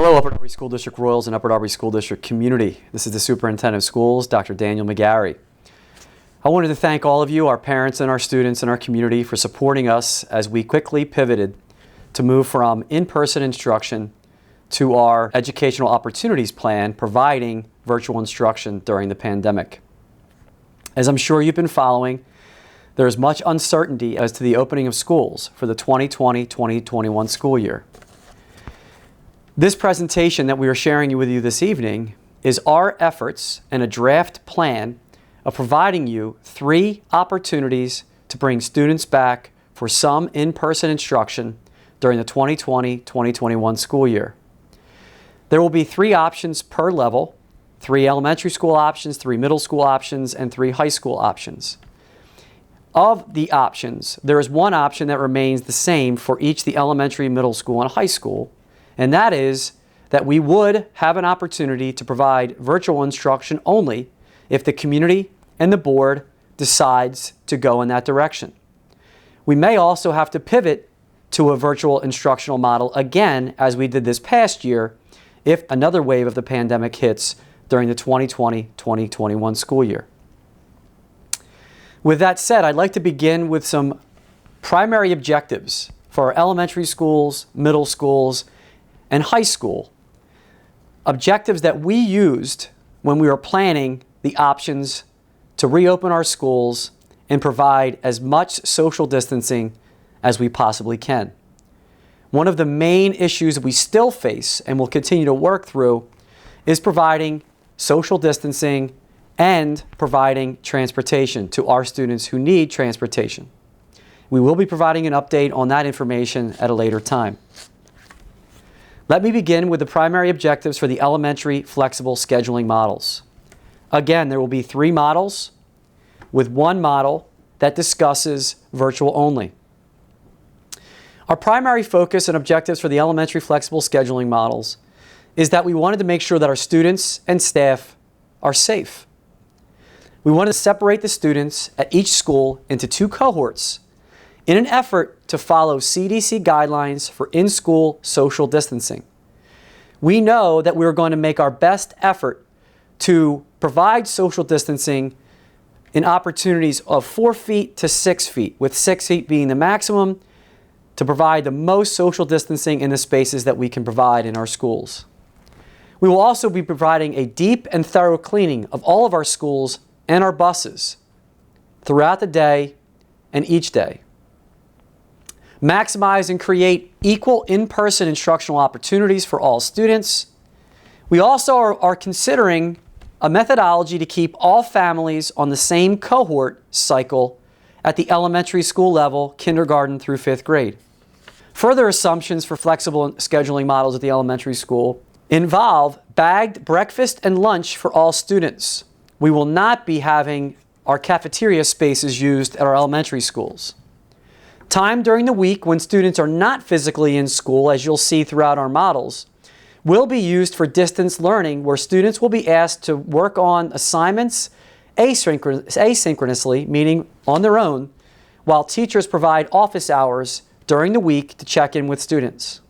Hello, Upper Darby School District Royals and Upper Darby School District community. This is the Superintendent of Schools, Dr. Daniel McGarry. I wanted to thank all of you, our parents and our students and our community, for supporting us as we quickly pivoted to move from in-person instruction to our Educational Opportunities Plan, providing virtual instruction during the pandemic. As I'm sure you've been following, there is much uncertainty as to the opening of schools for the 2020-2021 school year. This presentation that we are sharing with you this evening is our efforts and a draft plan of providing you 3 opportunities to bring students back for some in-person instruction during the 2020-2021 school year. There will be 3 options per level, 3 elementary school options, 3 middle school options, and 3 high school options. Of the options, there is one option that remains the same for each the elementary, middle school, and high school, and that is that we would have an opportunity to provide virtual instruction only if the community and the board decides to go in that direction. We may also have to pivot to a virtual instructional model again, as we did this past year, if another wave of the pandemic hits during the 2020-2021 school year. With that said, I'd like to begin with some primary objectives for our elementary schools, middle schools, and high school. Objectives that we used when we were planning the options to reopen our schools and provide as much social distancing as we possibly can. One of the main issues we still face and will continue to work through is providing social distancing and providing transportation to our students who need transportation. We will be providing an update on that information at a later time. Let me begin with the primary objectives for the elementary flexible scheduling models. Again, there will be 3 models, with 1 model that discusses virtual only. Our primary focus and objectives for the elementary flexible scheduling models is that we wanted to make sure that our students and staff are safe. We wanted to separate the students at each school into 2 cohorts in an effort to follow CDC guidelines for in-school social distancing. We know that we're going to make our best effort to provide social distancing in opportunities of 4 feet to 6 feet, with 6 feet being the maximum, to provide the most social distancing in the spaces that we can provide in our schools. We will also be providing a deep and thorough cleaning of all of our schools and our buses throughout the day and each day. Maximize and create equal in-person instructional opportunities for all students. We also are considering a methodology to keep all families on the same cohort cycle at the elementary school level, kindergarten through 5th grade. Further assumptions for flexible scheduling models at the elementary school involve bagged breakfast and lunch for all students. We will not be having our cafeteria spaces used at our elementary schools. Time during the week when students are not physically in school, as you'll see throughout our models, will be used for distance learning, where students will be asked to work on assignments asynchronously, meaning on their own, while teachers provide office hours during the week to check in with students.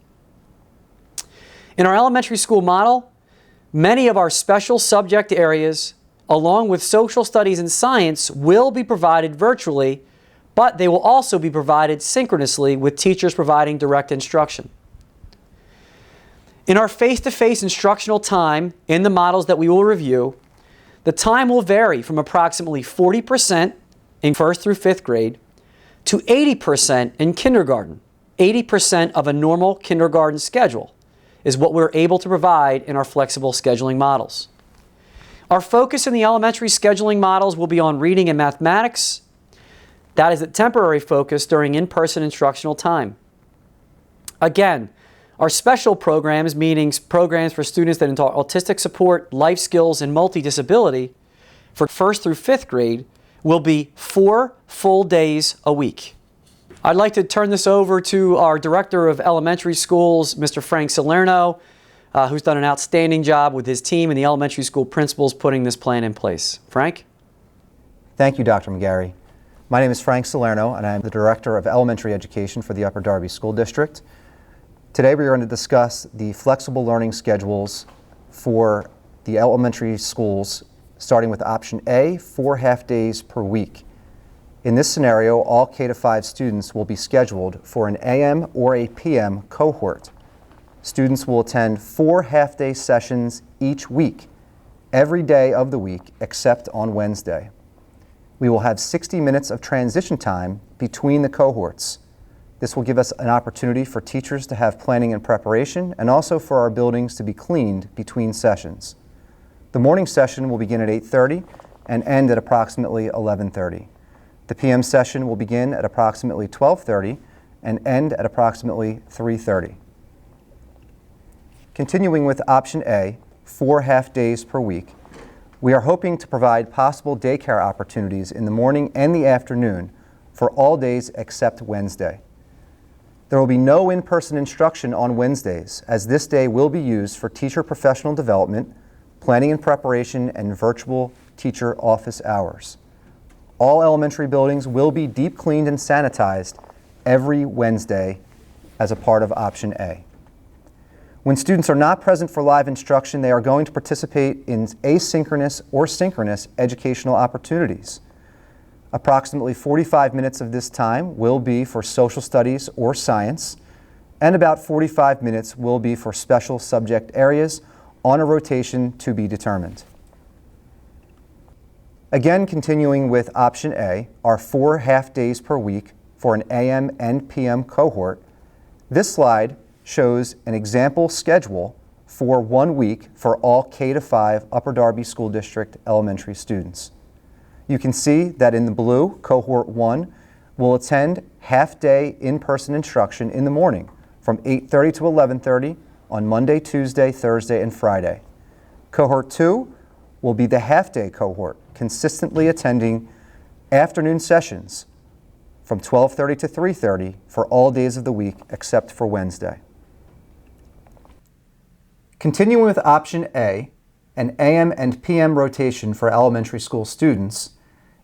In our elementary school model, many of our special subject areas, along with social studies and science, will be provided virtually, but they will also be provided synchronously with teachers providing direct instruction. In our face-to-face instructional time in the models that we will review, the time will vary from approximately 40% in 1st through 5th grade to 80% in kindergarten. 80% of a normal kindergarten schedule is what we're able to provide in our flexible scheduling models. Our focus in the elementary scheduling models will be on reading and mathematics. That is a temporary focus during in-person instructional time. Again, our special programs, meaning programs for students that entail autistic support, life skills, and multidisability for 1st through 5th grade will be 4 full days a week. I'd like to turn this over to our Director of Elementary Schools, Mr. Frank Salerno, who's done an outstanding job with his team and the elementary school principals putting this plan in place. Frank? Thank you, Dr. McGarry. My name is Frank Salerno, and I'm the Director of Elementary Education for the Upper Darby School District. Today we are going to discuss the flexible learning schedules for the elementary schools, starting with option A, 4 half-days per week. In this scenario, all K-5 students will be scheduled for an AM or a PM cohort. Students will attend 4 half-day sessions each week, every day of the week except on Wednesday. We will have 60 minutes of transition time between the cohorts. This will give us an opportunity for teachers to have planning and preparation, and also for our buildings to be cleaned between sessions. The morning session will begin at 8:30 and end at approximately 11:30. The PM session will begin at approximately 12:30 and end at approximately 3:30. Continuing with option A, 4 half-days per week, we are hoping to provide possible daycare opportunities in the morning and the afternoon for all days except Wednesday. There will be no in-person instruction on Wednesdays, as this day will be used for teacher professional development, planning and preparation, and virtual teacher office hours. All elementary buildings will be deep cleaned and sanitized every Wednesday as a part of option A. When students are not present for live instruction, they are going to participate in asynchronous or synchronous educational opportunities. Approximately 45 minutes of this time will be for social studies or science, and about 45 minutes will be for special subject areas on a rotation to be determined. Again, continuing with option A, our 4 half-days per week for an AM and PM cohort, this slide shows an example schedule for 1 week for all K-5 Upper Darby School District elementary students. You can see that in the blue, cohort 1 will attend half-day in-person instruction in the morning from 8:30 to 11:30 on Monday, Tuesday, Thursday, and Friday. Cohort 2 will be the half-day cohort, consistently attending afternoon sessions from 12:30 to 3:30 for all days of the week except for Wednesday. Continuing with option A, an AM and PM rotation for elementary school students,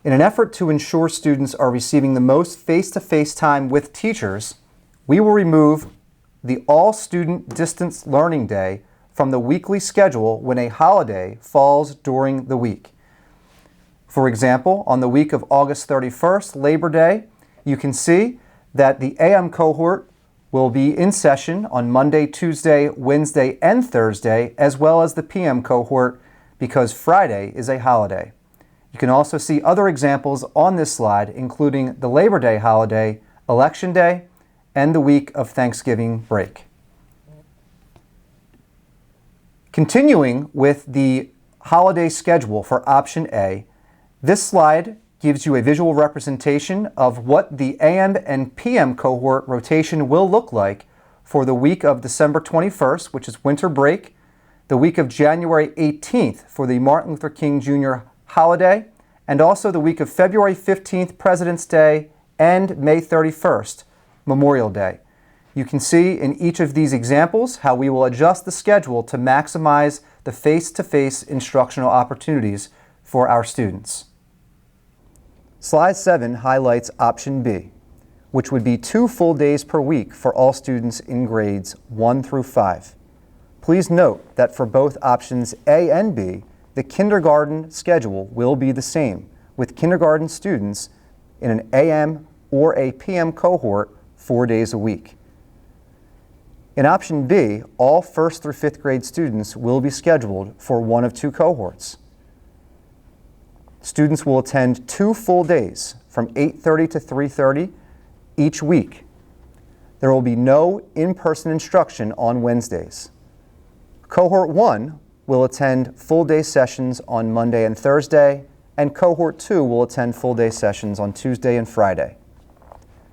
in an effort to ensure students are receiving the most face-to-face time with teachers, we will remove the all-student distance learning day from the weekly schedule when a holiday falls during the week. For example, on the week of August 31st, Labor Day, you can see that the AM cohort will be in session on Monday, Tuesday, Wednesday, and Thursday, as well as the PM cohort because Friday is a holiday. You can also see other examples on this slide, including the Labor Day holiday, Election Day, and the week of Thanksgiving break. Continuing with the holiday schedule for option A, this slide gives you a visual representation of what the AM and PM cohort rotation will look like for the week of December 21st, which is winter break, the week of January 18th for the Martin Luther King Jr. holiday, and also the week of February 15th, President's Day, and May 31st, Memorial Day. You can see in each of these examples how we will adjust the schedule to maximize the face-to-face instructional opportunities for our students. Slide 7 highlights option B, which would be 2 full days per week for all students in grades 1 through 5. Please note that for both options A and B, the kindergarten schedule will be the same, with kindergarten students in an AM or a PM cohort 4 days a week. In option B, all 1st through 5th grade students will be scheduled for one of 2 cohorts. Students will attend 2 full days from 8:30 to 3:30 each week. There will be no in-person instruction on Wednesdays. Cohort 1 will attend full-day sessions on Monday and Thursday, and Cohort 2 will attend full-day sessions on Tuesday and Friday.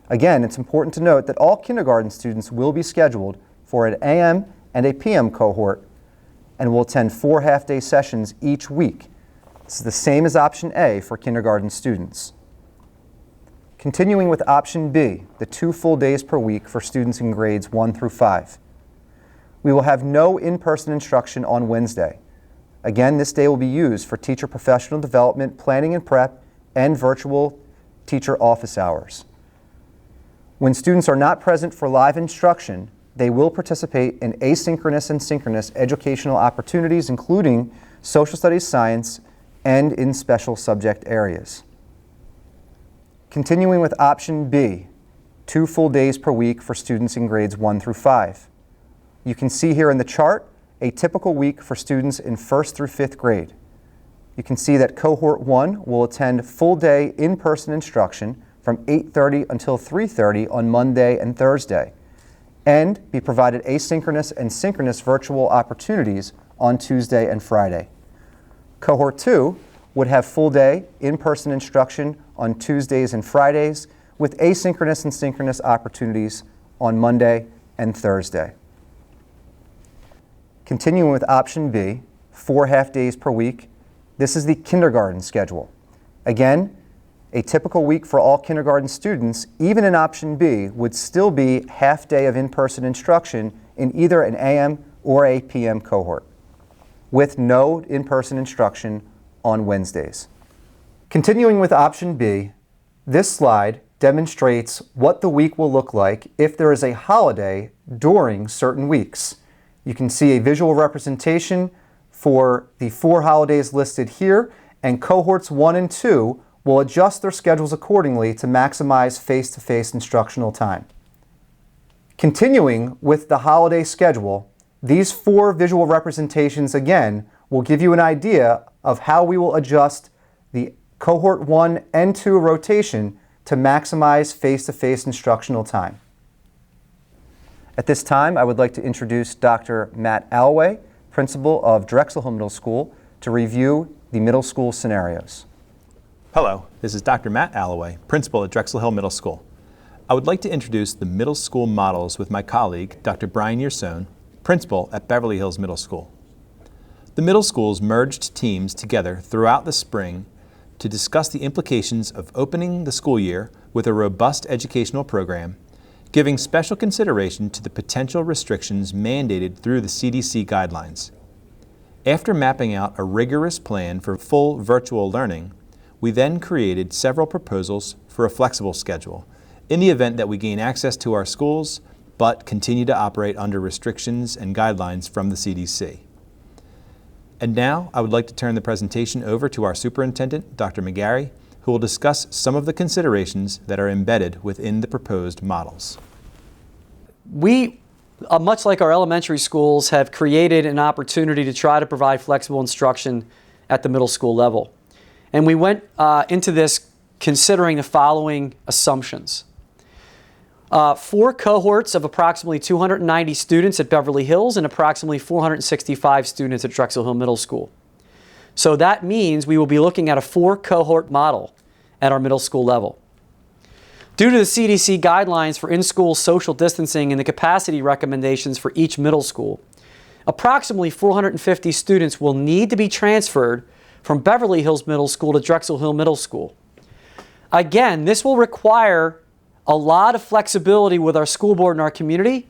Again, it's important to note that all kindergarten students will be scheduled for an AM and a PM cohort and will attend 4 half-day sessions each week. This is the same as option A for kindergarten students. Continuing with option B, the 2 full days per week for students in grades 1 through 5. We will have no in-person instruction on Wednesday. Again, this day will be used for teacher professional development, planning and prep, and virtual teacher office hours. When students are not present for live instruction, they will participate in asynchronous and synchronous educational opportunities, including social studies, science, and in special subject areas. Continuing with option B, 2 full days per week for students in grades 1 through 5. You can see here in the chart a typical week for students in 1st through 5th grade. You can see that cohort 1 will attend full day in-person instruction from 8:30 until 3:30 on Monday and Thursday, and be provided asynchronous and synchronous virtual opportunities on Tuesday and Friday. Cohort 2 would have full day in-person instruction on Tuesdays and Fridays with asynchronous and synchronous opportunities on Monday and Thursday. Continuing with option B, 4 half days per week, this is the kindergarten schedule. Again, a typical week for all kindergarten students, even in option B, would still be half day of in-person instruction in either an AM or a PM cohort, with no in-person instruction on Wednesdays. Continuing with option B, this slide demonstrates what the week will look like if there is a holiday during certain weeks. You can see a visual representation for the 4 holidays listed here, and cohorts 1 and 2 will adjust their schedules accordingly to maximize face-to-face instructional time. Continuing with the holiday schedule, these 4 visual representations again will give you an idea of how we will adjust the cohort 1 and 2 rotation to maximize face-to-face instructional time. At this time, I would like to introduce Dr. Matt Alloway, principal of Drexel Hill Middle School, to review the middle school scenarios. Hello, this is Dr. Matt Alloway, principal at Drexel Hill Middle School. I would like to introduce the middle school models with my colleague, Dr. Brian Yersone, principal at Beverly Hills Middle School. The middle schools merged teams together throughout the spring to discuss the implications of opening the school year with a robust educational program, giving special consideration to the potential restrictions mandated through the CDC guidelines. After mapping out a rigorous plan for full virtual learning, we then created several proposals for a flexible schedule in the event that we gain access to our schools but continue to operate under restrictions and guidelines from the CDC. And now I would like to turn the presentation over to our superintendent, Dr. McGarry, who will discuss some of the considerations that are embedded within the proposed models. We, much like our elementary schools, have created an opportunity to try to provide flexible instruction at the middle school level. And we went into this considering the following assumptions. 4 cohorts of approximately 290 students at Beverly Hills and approximately 465 students at Drexel Hill Middle School. So that means we will be looking at a 4-cohort model at our middle school level. Due to the CDC guidelines for in-school social distancing and the capacity recommendations for each middle school, approximately 450 students will need to be transferred from Beverly Hills Middle School to Drexel Hill Middle School. Again, this will require a lot of flexibility with our school board and our community.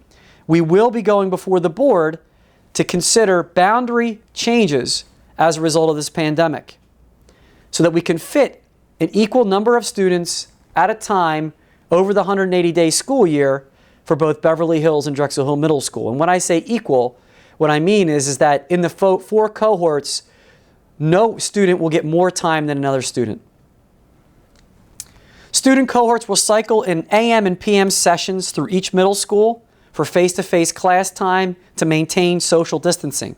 We will be going before the board to consider boundary changes as a result of this pandemic so that we can fit an equal number of students at a time over the 180-day school year for both Beverly Hills and Drexel Hill Middle School. And when I say equal, what I mean is that in the 4 cohorts, no student will get more time than another student. Student cohorts will cycle in AM and PM sessions through each middle school for face-to-face class time to maintain social distancing.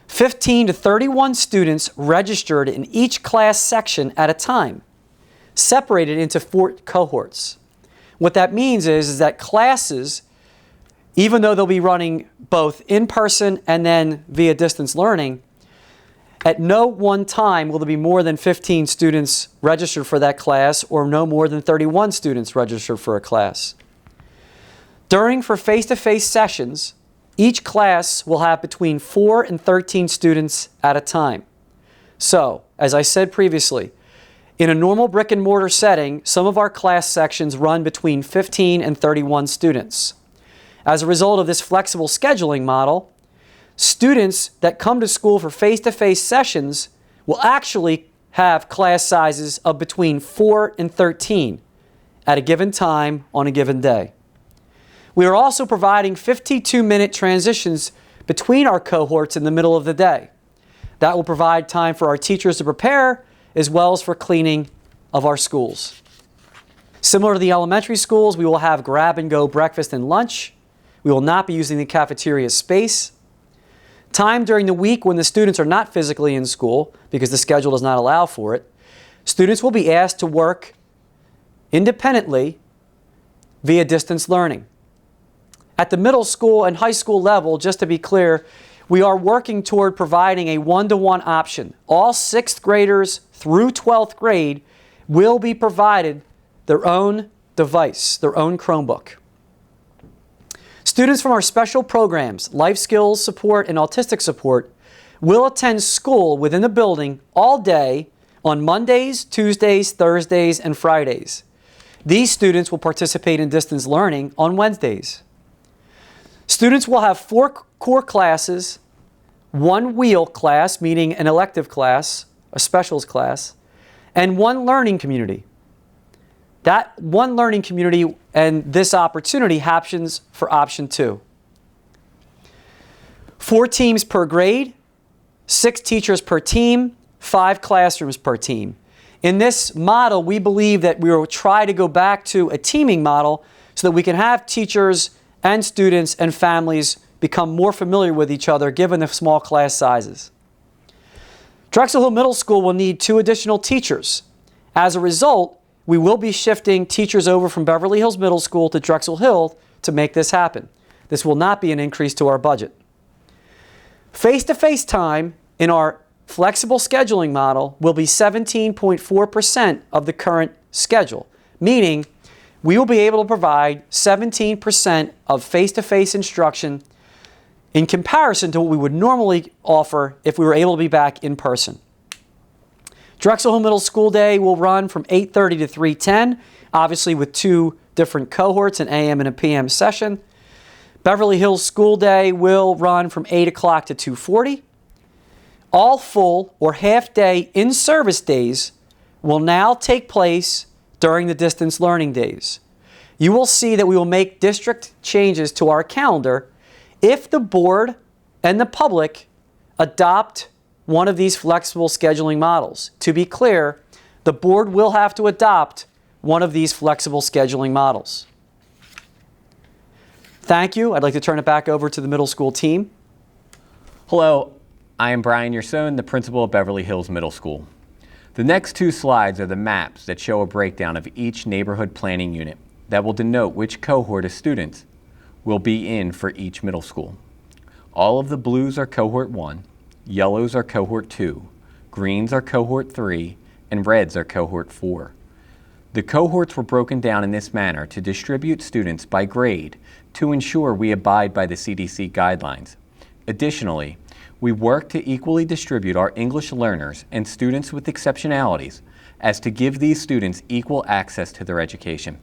15 to 31 students registered in each class section at a time, separated into 4 cohorts. What that means is that classes, even though they'll be running both in person and then via distance learning, at no one time will there be more than 15 students registered for that class or no more than 31 students registered for a class. During face-to-face sessions, each class will have between 4 and 13 students at a time. So, as I said previously, in a normal brick and mortar setting, some of our class sections run between 15 and 31 students. As a result of this flexible scheduling model, students that come to school for face-to-face sessions will actually have class sizes of between 4 and 13 at a given time on a given day. We are also providing 52-minute transitions between our cohorts in the middle of the day. That will provide time for our teachers to prepare as well as for cleaning of our schools. Similar to the elementary schools, we will have grab-and-go breakfast and lunch. We will not be using the cafeteria space. Time during the week when the students are not physically in school, because the schedule does not allow for it, students will be asked to work independently via distance learning. At the middle school and high school level, just to be clear, we are working toward providing a one-to-one option. All 6th graders through 12th grade will be provided their own device, their own Chromebook. Students from our special programs, life skills support and autistic support, will attend school within the building all day on Mondays, Tuesdays, Thursdays, and Fridays. These students will participate in distance learning on Wednesdays. Students will have 4 core classes, 1 wheel class, meaning an elective class, a specials class, and 1 learning community. That 1 learning community and this opportunity happens for option 2. 4 teams per grade, 6 teachers per team, 5 classrooms per team. In this model, we believe that we will try to go back to a teaming model so that we can have teachers and students and families become more familiar with each other given the small class sizes. Drexel Hill Middle School will need 2 additional teachers. As a result, we will be shifting teachers over from Beverly Hills Middle School to Drexel Hill to make this happen. This will not be an increase to our budget. Face-to-face time in our flexible scheduling model will be 17.4% of the current schedule, meaning we will be able to provide 17% of face-to-face instruction in comparison to what we would normally offer if we were able to be back in person. Drexel Hill Middle School Day will run from 8:30 to 3:10, obviously with 2 different cohorts, an AM and a PM session. Beverly Hills School Day will run from 8 o'clock to 2:40. All full or half-day in-service days will now take place during the distance learning days. You will see that we will make district changes to our calendar if the board and the public adopt one of these flexible scheduling models. To be clear, the board will have to adopt one of these flexible scheduling models. Thank you. I'd like to turn it back over to the middle school team. Hello, I am Brian Yerson, the principal of Beverly Hills Middle School. The next 2 slides are the maps that show a breakdown of each neighborhood planning unit that will denote which cohort of students will be in for each middle school. All of the blues are cohort 1, yellows are cohort 2, greens are cohort 3, and reds are cohort 4. The cohorts were broken down in this manner to distribute students by grade to ensure we abide by the CDC guidelines. Additionally, we work to equally distribute our English learners and students with exceptionalities as to give these students equal access to their education.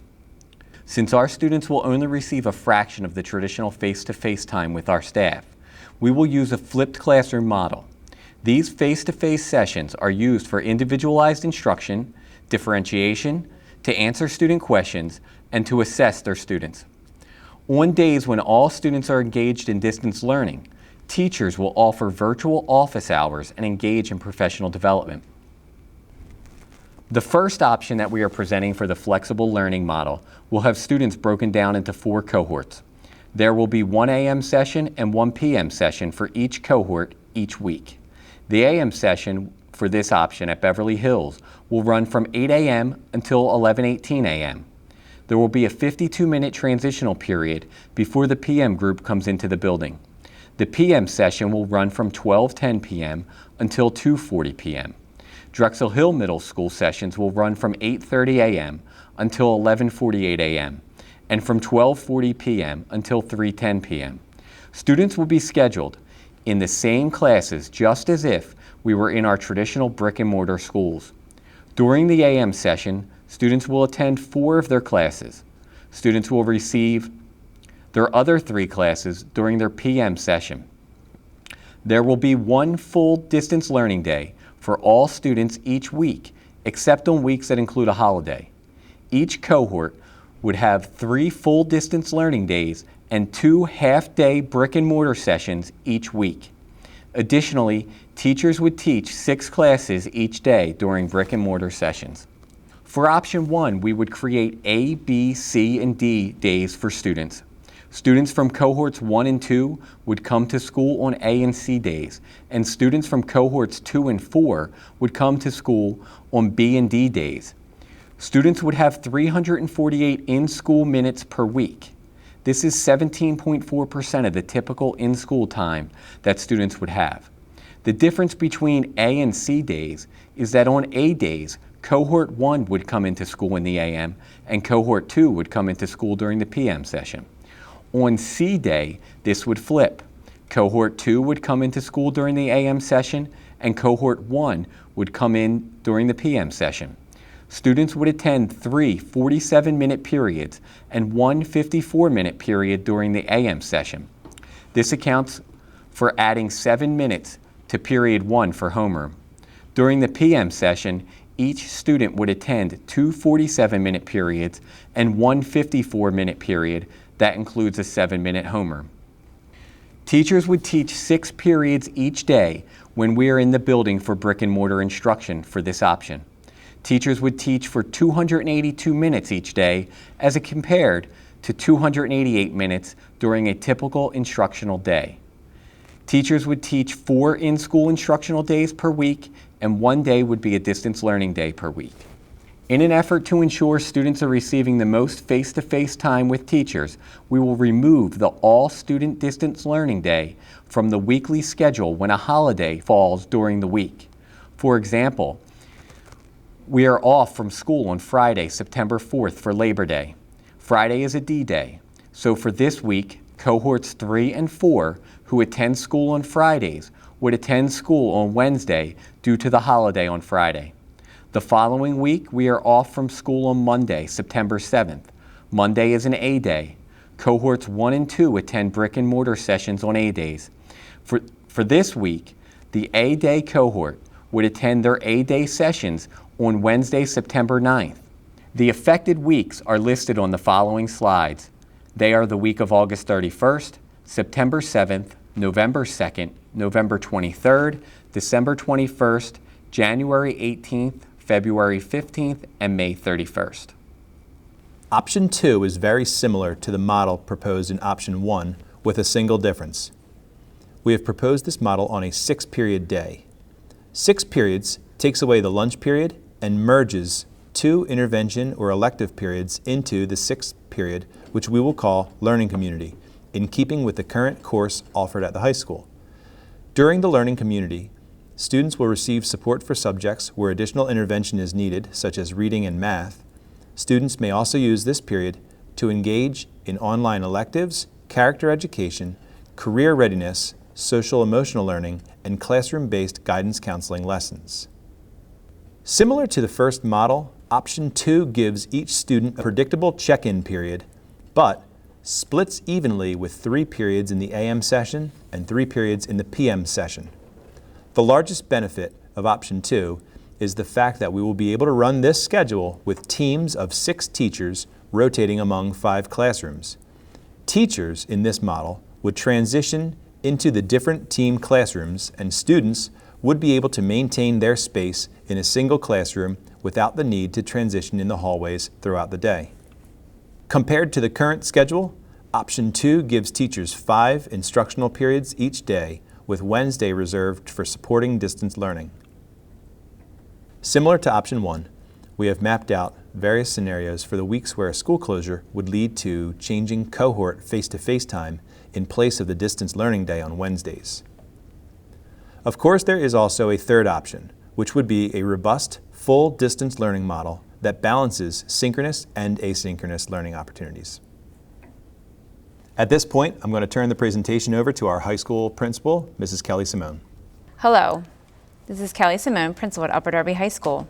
Since our students will only receive a fraction of the traditional face-to-face time with our staff, we will use a flipped classroom model. These face-to-face sessions are used for individualized instruction, differentiation, to answer student questions, and to assess their students. On days when all students are engaged in distance learning, teachers will offer virtual office hours and engage in professional development. The first option that we are presenting for the flexible learning model will have students broken down into 4 cohorts. There will be 1 AM session and 1 PM session for each cohort each week. The AM session for this option at Beverly Hills will run from 8 AM until 11:18 AM. There will be a 52-minute transitional period before the PM group comes into the building. The PM session will run from 12:10 PM until 2:40 PM. Drexel Hill Middle School sessions will run from 8:30 AM until 11:48 AM and from 12:40 PM until 3:10 PM. Students will be scheduled in the same classes just as if we were in our traditional brick and mortar schools. During the AM session, students will attend 4 of their classes. Students will receive their other 3 classes during their PM session. There will be 1 full distance learning day for all students each week, except on weeks that include a holiday. Each cohort would have 3 full distance learning days and 2 half-day brick and mortar sessions each week. Additionally, teachers would teach 6 classes each day during brick and mortar sessions. For option 1, we would create A, B, C, and D days for students. Students from cohorts 1 and 2 would come to school on A and C days, and students from cohorts 2 and 4 would come to school on B and D days. Students would have 348 in-school minutes per week. This is 17.4% of the typical in-school time that students would have. The difference between A and C days is that on A days, cohort 1 would come into school in the AM and cohort 2 would come into school during the PM session. On C day, this would flip. Cohort 2 would come into school during the AM session and cohort 1 would come in during the PM session. Students would attend 3 47-minute periods and 1 54-minute period during the AM session. This accounts for adding 7 minutes to period 1 for homeroom. During the PM session, each student would attend 2 47-minute periods and 1 54-minute period that includes a 7-minute homeroom. Teachers would teach 6 periods each day when we are in the building for brick and mortar instruction for this option. Teachers would teach for 282 minutes each day as compared to 288 minutes during a typical instructional day. Teachers would teach 4 in-school instructional days per week and 1 day would be a distance learning day per week. In an effort to ensure students are receiving the most face-to-face time with teachers, we will remove the all-student distance learning day from the weekly schedule when a holiday falls during the week. For example, we are off from school on Friday, September 4th for Labor Day. Friday is a D-Day, so for this week, cohorts 3 and 4 who attend school on Fridays would attend school on Wednesday due to the holiday on Friday. The following week, we are off from school on Monday, September 7th. Monday is an A-Day. Cohorts 1 and 2 attend brick and mortar sessions on A-Days. For this week, the A-Day cohort would attend their A-Day sessions on Wednesday, September 9th. The affected weeks are listed on the following slides. They are the week of August 31st, September 7th, November 2nd, November 23rd, December 21st, January 18th, February 15th, and May 31st. Option 2 is very similar to the model proposed in option 1 with a single difference. We have proposed this model on a 6-period day. 6 periods takes away the lunch period and merges 2 intervention or elective periods into the 6th period, which we will call Learning Community, in keeping with the current course offered at the high school. During the Learning Community, students will receive support for subjects where additional intervention is needed, such as reading and math. Students may also use this period to engage in online electives, character education, career readiness, social emotional learning, and classroom-based guidance counseling lessons. Similar to the first model, option 2 gives each student a predictable check-in period, but splits evenly with 3 periods in the AM session and 3 periods in the PM session. The largest benefit of option 2 is the fact that we will be able to run this schedule with teams of 6 teachers rotating among 5 classrooms. Teachers in this model would transition into the different team classrooms and students would be able to maintain their space in a single classroom without the need to transition in the hallways throughout the day. Compared to the current schedule, option 2 gives teachers 5 instructional periods each day, with Wednesday reserved for supporting distance learning. Similar to option 1, we have mapped out various scenarios for the weeks where a school closure would lead to changing cohort face-to-face time in place of the distance learning day on Wednesdays. Of course, there is also a third option, which would be a robust, full distance learning model that balances synchronous and asynchronous learning opportunities. At this point, I'm going to turn the presentation over to our high school principal, Mrs. Kelly Simone. Hello, this is Kelly Simone, principal at Upper Darby High School.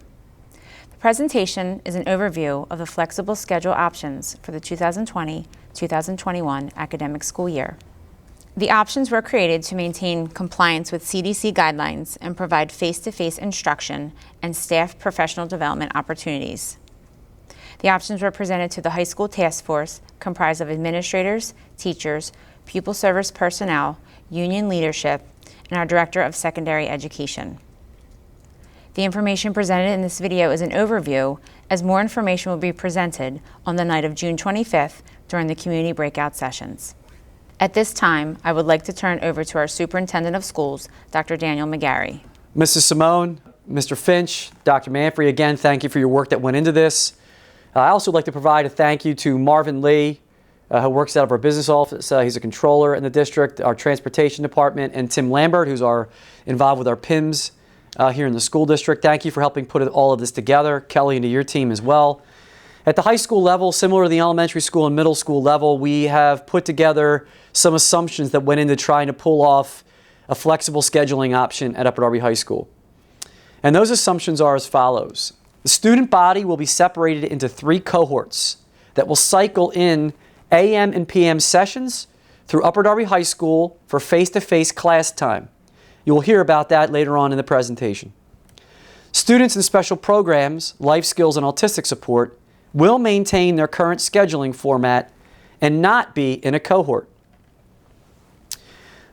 The presentation is an overview of the flexible schedule options for the 2020-2021 academic school year. The options were created to maintain compliance with CDC guidelines and provide face-to-face instruction and staff professional development opportunities. The options were presented to the high school task force, comprised of administrators, teachers, pupil service personnel, union leadership, and our Director of Secondary Education. The information presented in this video is an overview, as more information will be presented on the night of June 25th during the community breakout sessions. At this time, I would like to turn over to our Superintendent of Schools, Dr. Daniel McGarry. Mrs. Simone, Mr. Finch, Dr. Manfrey, again, thank you for your work that went into this. I also would like to provide a thank you to Marvin Lee, who works out of our business office. He's a controller in the district, our transportation department, and Tim Lambert, who's involved with our PIMS here in the school district. Thank you for helping put all of this together. Kelly, and to your team as well. At the high school level, similar to the elementary school and middle school level, we have put together some assumptions that went into trying to pull off a flexible scheduling option at Upper Darby High School. And those assumptions are as follows. The student body will be separated into 3 cohorts that will cycle in AM and PM sessions through Upper Darby High School for face-to-face class time. You will hear about that later on in the presentation. Students in special programs, life skills, and autistic support will maintain their current scheduling format and not be in a cohort.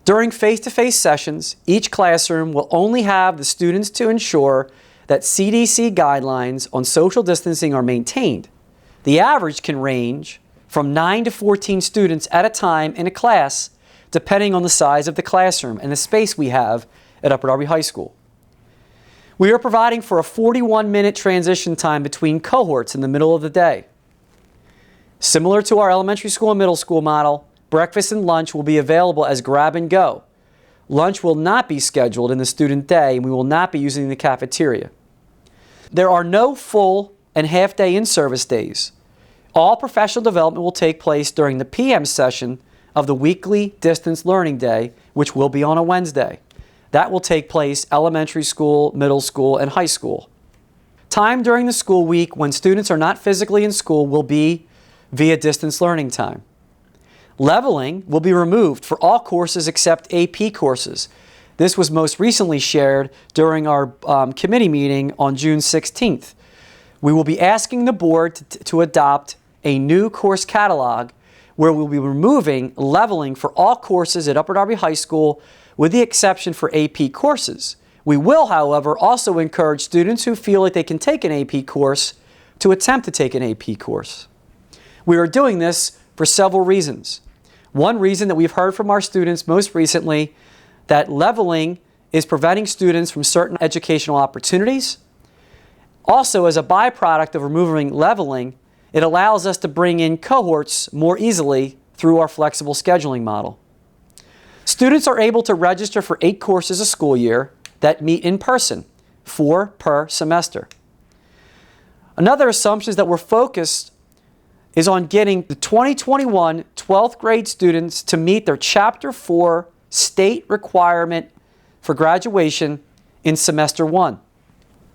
During face-to-face sessions, each classroom will only have the students to ensure that CDC guidelines on social distancing are maintained. The average can range from 9 to 14 students at a time in a class, depending on the size of the classroom and the space we have at Upper Darby High School. We are providing for a 41-minute transition time between cohorts in the middle of the day. Similar to our elementary school and middle school model, breakfast and lunch will be available as grab and go. Lunch will not be scheduled in the student day, and we will not be using the cafeteria. There are no full and half-day in-service days. All professional development will take place during the PM session of the weekly distance learning day, which will be on a Wednesday. That will take place elementary school, middle school, and high school. Time during the school week when students are not physically in school will be via distance learning time. Leveling will be removed for all courses except AP courses. This was most recently shared during our committee meeting on June 16th. We will be asking the board to adopt a new course catalog where we'll be removing leveling for all courses at Upper Darby High School with the exception for AP courses. We will, however, also encourage students who feel like they can take an AP course to attempt to take an AP course. We are doing this for several reasons. One reason that we've heard from our students most recently that leveling is preventing students from certain educational opportunities. Also, as a byproduct of removing leveling, it allows us to bring in cohorts more easily through our flexible scheduling model. Students are able to register for 8 courses a school year that meet in person, 4 per semester. Another assumption is that we're focused is on getting the 2021 12th grade students to meet their Chapter 4 state requirement for graduation in semester 1.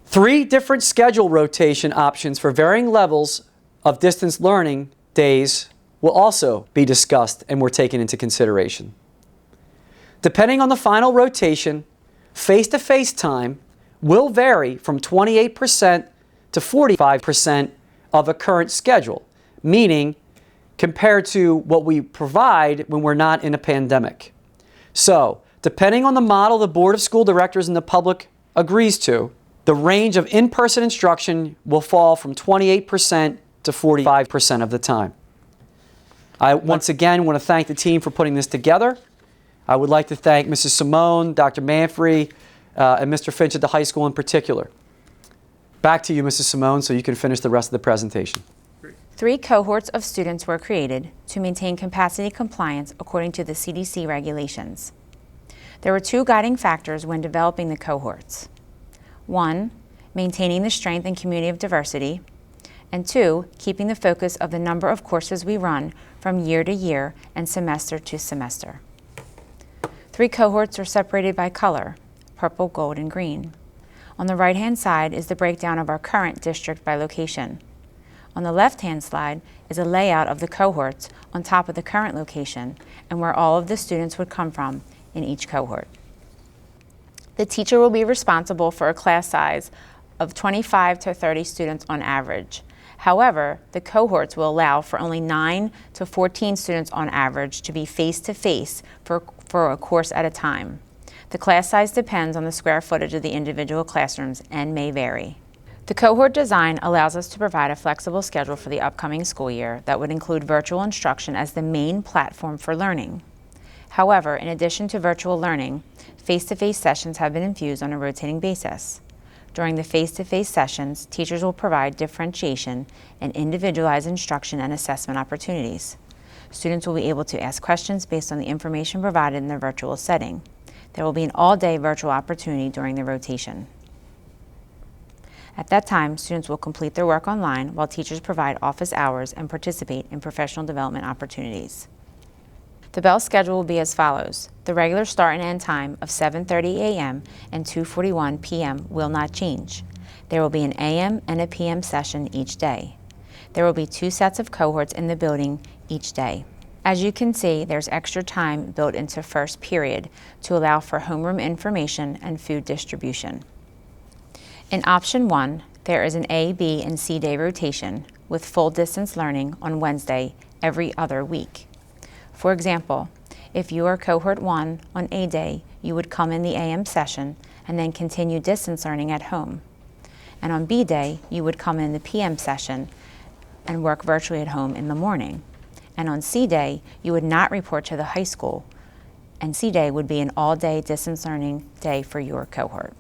3 different schedule rotation options for varying levels of distance learning days will also be discussed and were taken into consideration. Depending on the final rotation, face-to-face time will vary from 28% to 45% of a current schedule, meaning compared to what we provide when we're not in a pandemic. So, depending on the model the Board of School Directors and the public agrees to, the range of in-person instruction will fall from 28% to 45% of the time. I once again want to thank the team for putting this together. I would like to thank Mrs. Simone, Dr. Manfrey, and Mr. Finch at the high school in particular. Back to you, Mrs. Simone, so you can finish the rest of the presentation. 3 cohorts of students were created to maintain capacity compliance according to the CDC regulations. There were 2 guiding factors when developing the cohorts. 1, maintaining the strength and community of diversity, and 2, keeping the focus of the number of courses we run from year to year and semester to semester. 3 cohorts are separated by color, purple, gold, and green. On the right-hand side is the breakdown of our current district by location. On the left-hand slide is a layout of the cohorts on top of the current location and where all of the students would come from in each cohort. The teacher will be responsible for a class size of 25 to 30 students on average. However, the cohorts will allow for only 9 to 14 students on average to be face-to-face for a course at a time. The class size depends on the square footage of the individual classrooms and may vary. The cohort design allows us to provide a flexible schedule for the upcoming school year that would include virtual instruction as the main platform for learning. However, in addition to virtual learning, face-to-face sessions have been infused on a rotating basis. During the face-to-face sessions, teachers will provide differentiation and individualized instruction and assessment opportunities. Students will be able to ask questions based on the information provided in the virtual setting. There will be an all-day virtual opportunity during the rotation. At that time, students will complete their work online while teachers provide office hours and participate in professional development opportunities. The bell schedule will be as follows. The regular start and end time of 7:30 a.m. and 2:41 p.m. will not change. There will be an a.m. and a p.m. session each day. There will be 2 sets of cohorts in the building each day. As you can see, there's extra time built into first period to allow for homeroom information and food distribution. In option 1, there is an A, B, and C day rotation with full distance learning on Wednesday every other week. For example, if you are cohort 1 on A day, you would come in the AM session and then continue distance learning at home. And on B day, you would come in the PM session and work virtually at home in the morning. And on C day, you would not report to the high school, and C day would be an all-day distance learning day for your cohort.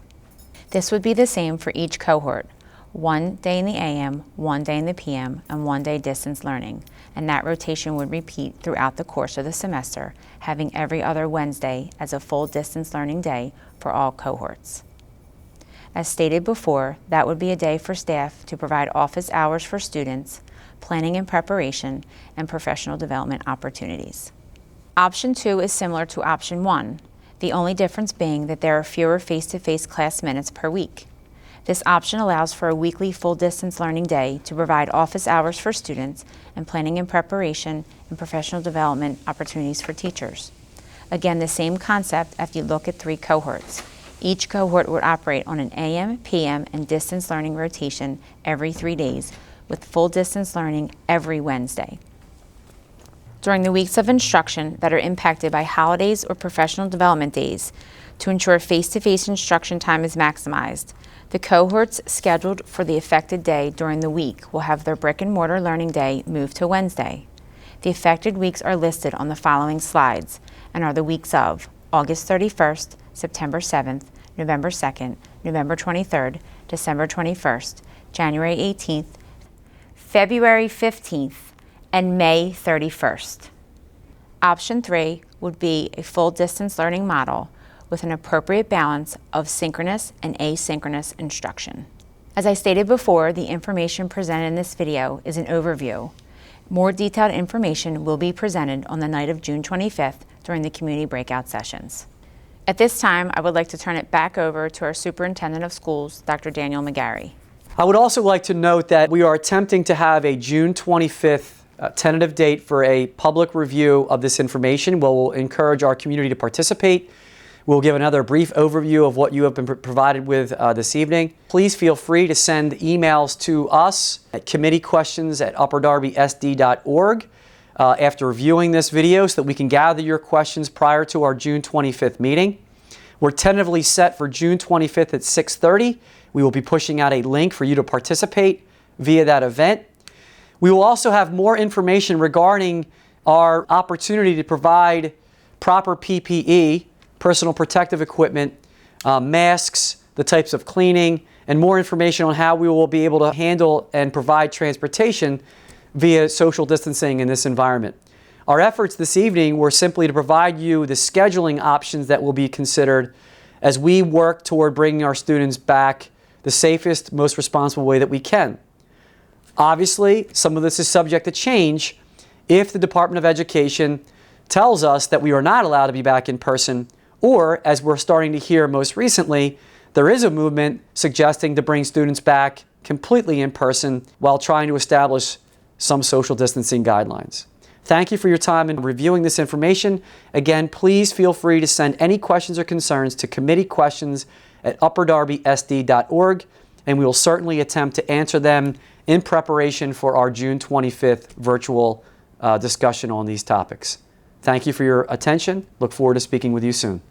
This would be the same for each cohort, 1 day in the AM, 1 day in the PM, and 1 day distance learning, and that rotation would repeat throughout the course of the semester, having every other Wednesday as a full distance learning day for all cohorts. As stated before, that would be a day for staff to provide office hours for students, planning and preparation, and professional development opportunities. Option 2 is similar to option 1, the only difference being that there are fewer face-to-face class minutes per week. This option allows for a weekly full distance learning day to provide office hours for students and planning and preparation and professional development opportunities for teachers. Again, the same concept if you look at 3 cohorts. Each cohort would operate on an AM, PM, and distance learning rotation every 3 days, with full distance learning every Wednesday. During the weeks of instruction that are impacted by holidays or professional development days, to ensure face-to-face instruction time is maximized, the cohorts scheduled for the affected day during the week will have their brick and mortar learning day moved to Wednesday. The affected weeks are listed on the following slides and are the weeks of August 31st, September 7th, November 2nd, November 23rd, December 21st, January 18th, February 15th, and May 31st. Option 3 would be a full distance learning model with an appropriate balance of synchronous and asynchronous instruction. As I stated before, the information presented in this video is an overview. More detailed information will be presented on the night of June 25th during the community breakout sessions. At this time, I would like to turn it back over to our Superintendent of Schools, Dr. Daniel McGarry. I would also like to note that we are attempting to have a June 25th tentative date for a public review of this information. We'll encourage our community to participate. We'll give another brief overview of what you have been provided with this evening. Please feel free to send emails to us at committeequestions@upperdarbysd.org after reviewing this video so that we can gather your questions prior to our June 25th meeting. We're tentatively set for June 25th at 6:30. We will be pushing out a link for you to participate via that event. We will also have more information regarding our opportunity to provide proper PPE, personal protective equipment, masks, the types of cleaning, and more information on how we will be able to handle and provide transportation via social distancing in this environment. Our efforts this evening were simply to provide you the scheduling options that will be considered as we work toward bringing our students back the safest, most responsible way that we can. Obviously, some of this is subject to change if the Department of Education tells us that we are not allowed to be back in person, or, as we're starting to hear most recently, there is a movement suggesting to bring students back completely in person while trying to establish some social distancing guidelines. Thank you for your time in reviewing this information. Again, please feel free to send any questions or concerns to committeequestions@upperdarbysd.org, and we will certainly attempt to answer them in preparation for our June 25th virtual discussion on these topics. Thank you for your attention. Look forward to speaking with you soon.